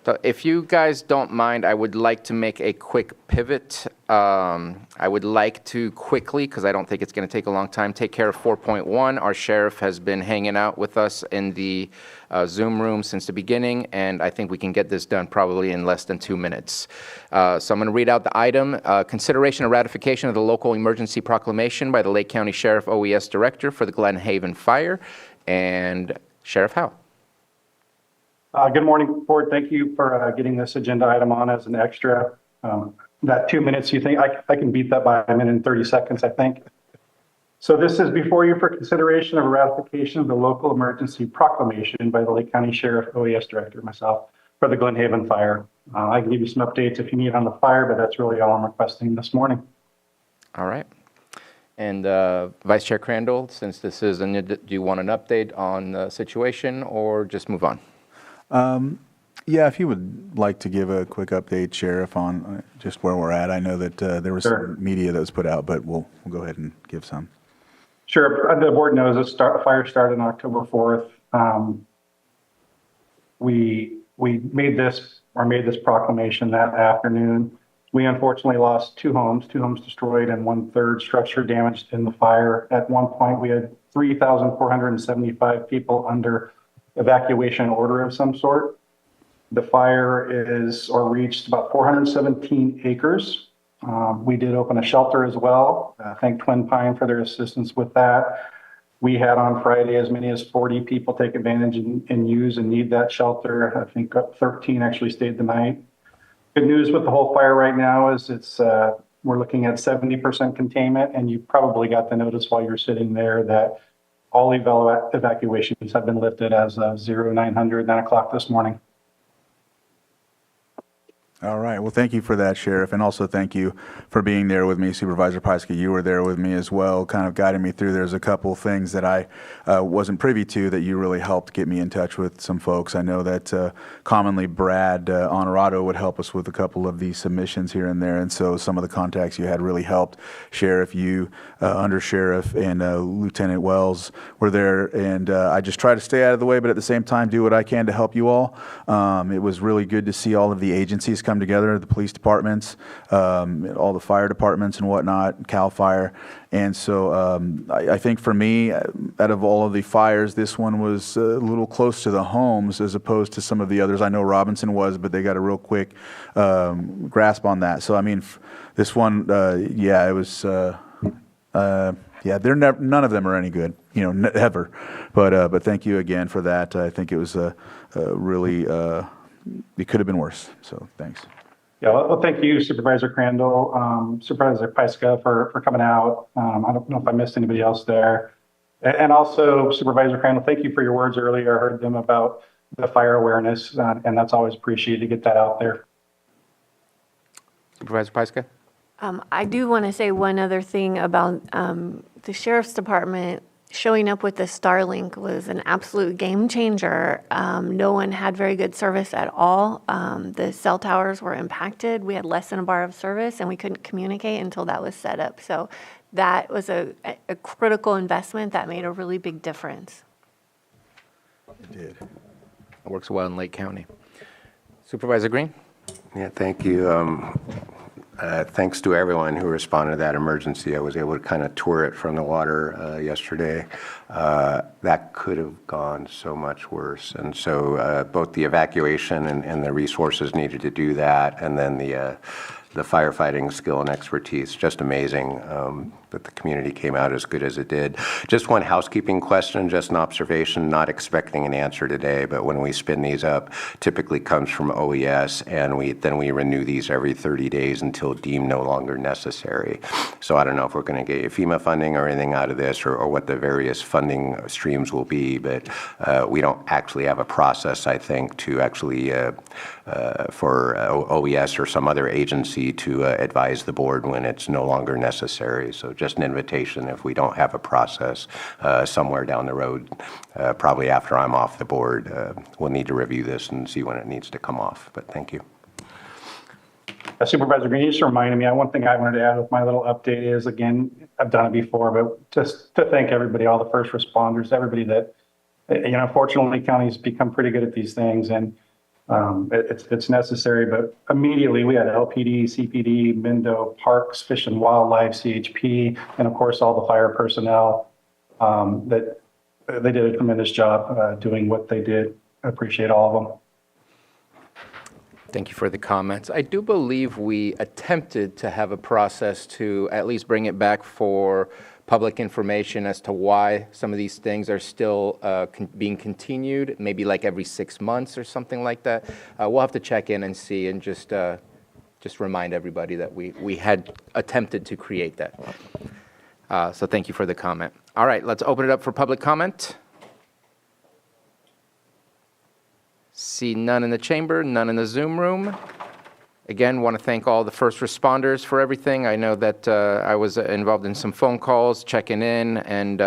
So if you guys don't mind, I would like to make a quick pivot. I would like to quickly, because I don't think it's going to take a long time, take care of 4.1. Our sheriff has been hanging out with us in the Zoom room since the beginning, and I think we can get this done probably in less than 2 minutes. So I'm going to read out the item. Consideration and ratification of the local emergency proclamation by the Lake County Sheriff OES Director for the Glenhaven fire. And Sheriff Howe. Good morning, board. Thank you for getting this agenda item on as an extra. That 2 minutes, you think I can beat that by a minute and 30 seconds, I think. So this is before you for consideration of a ratification of the local emergency proclamation by the Lake County Sheriff OES Director, myself, for the Glenhaven fire. I can give you some updates if you need on the fire, but that's really all I'm requesting this morning. All right. And Vice Chair Crandall, since this is, do you want an update on the situation or just move on? Yeah, if you would like to give a quick update, Sheriff, on just where we're at. I know that there was Sure. some media that was put out, but we'll go ahead and give some. Sure. The board knows this fire started on October 4th. We made this proclamation that afternoon. We unfortunately lost two homes destroyed and 1/3 structure damaged in the fire. At one point, we had 3,475 people under evacuation order of some sort. The fire reached about 417 acres. We did open a shelter as well. Thank Twin Pine for their assistance with that. We had on Friday as many as 40 people take advantage and use and need that shelter. I think 13 actually stayed the night. Good news with the whole fire right now is we're looking at 70% containment, and you probably got the notice while you're sitting there that all evacuations have been lifted as of 9 o'clock this morning. All right. Well, thank you for that, Sheriff, and also thank you for being there with me, Supervisor Pyska. You were there with me as well, kind of guiding me through. There's a couple of things that I wasn't privy to that you really helped get me in touch with some folks. I know that commonly Brad Honorado would help us with a couple of these submissions here and there, and so some of the contacts you had really helped. Sheriff, you, Under Sheriff, and Lieutenant Wells were there, and I just try to stay out of the way, but at the same time do what I can to help you all. It was really good to see all of the agencies come together, the police departments, all the fire departments and whatnot, CAL FIRE. And so I think for me, out of all of the fires, this one was a little close to the homes as opposed to some of the others. I know Robinson was, but they got a real quick grasp on that. So, I mean, this one, yeah, it was, yeah, none of them are any good, you know, ever. But thank you again for that. I think it was really, it could have been worse. So thanks. Yeah, well, thank you, Supervisor Crandall, Supervisor Pyska for coming out. I don't know if I missed anybody else there. And also, Supervisor Crandall, thank you for your words earlier. I heard them about the fire awareness, and that's always appreciated to get that out there. Supervisor Pyska? I do want to say one other thing about the Sheriff's Department. Showing up with the Starlink was an absolute game changer. No one had very good service at all. The cell towers were impacted. We had less than a bar of service, and we couldn't communicate until that was set up. So that was a critical investment that made a really big difference. It did. It works well in Lake County. Supervisor Green? Yeah, thank you. Thanks to everyone who responded to that emergency. I was able to kind of tour it from the water yesterday. That could have gone so much worse. And so both the evacuation and the resources needed to do that, and then the firefighting skill and expertise, just amazing that the community came out as good as it did. Just one housekeeping question, just an observation, not expecting an answer today, but when we spin these up, typically comes from OES, and then we renew these every 30 days until deemed no longer necessary. So I don't know if we're going to get FEMA funding or anything out of this, or what the various funding streams will be, but we don't actually have a process, I think, to actually for OES or some other agency to advise the board when it's no longer necessary. So just an invitation, if we don't have a process somewhere down the road, probably after I'm off the board, we'll need to review this and see when it needs to come off. But thank you. Supervisor Green, you just reminded me, one thing I wanted to add with my little update is, again, I've done it before, but just to thank everybody, all the first responders, everybody that, you know, fortunately, county's become pretty good at these things. And It's necessary, but immediately we had LPD, CPD, Mindo, Parks, Fish and Wildlife, CHP, and of course, all the fire personnel that they did a tremendous job doing what they did. I appreciate all of them. Thank you for the comments. I do believe we attempted to have a process to at least bring it back for public information as to why some of these things are still being continued, maybe like every 6 months or something like that. We'll have to check in and see and just remind everybody that we had attempted to create that. So thank you for the comment. All right, let's open it up for public comment. See none in the chamber, none in the Zoom room. Again, want to thank all the first responders for everything. I know that I was involved in some phone calls, checking in, and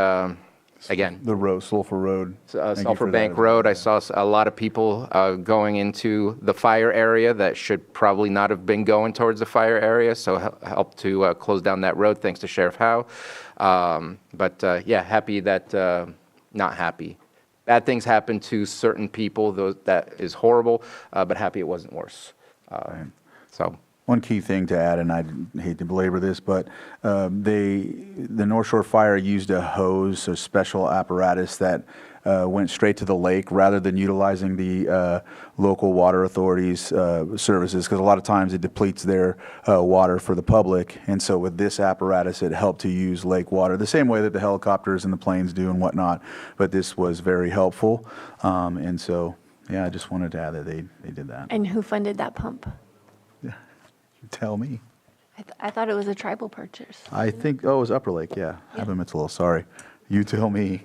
again, The road, Sulphur Road. Thank you Sulphur for that Bank as well. Road, I saw a lot of people going into the fire area that should probably not have been going towards the fire area, so helped to close down that road, thanks to Sheriff Howe. Yeah, happy that, not happy. Bad things happen to certain people, that is horrible, but happy it wasn't worse. So. One key thing to add, and I hate to belabor this, but the North Shore Fire used a hose, a special apparatus that went straight to the lake rather than utilizing the local water authorities' services, because a lot of times it depletes their water for the public. And so with this apparatus, it helped to use lake water the same way that the helicopters and the planes do and whatnot. But this was very helpful. And so, yeah, I just wanted to add that they did that. And who funded that pump? Tell me. I thought it was a tribal purchase. I think, oh, it was Upper Lake, yeah. Abimitzel, sorry. You tell me.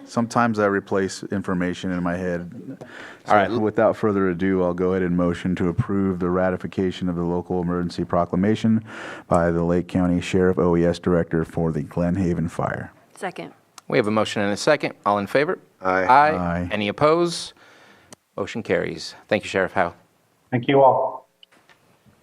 Sometimes I replace information in my head. So All right. Without further ado, I'll go ahead and motion to approve the ratification of the local emergency proclamation by the Lake County Sheriff OES Director for the Glenhaven Fire. Second. We have a motion and a second. All in favor? Aye. Aye. Aye. Any opposed? Motion carries. Thank you, Sheriff Howe. Thank you all.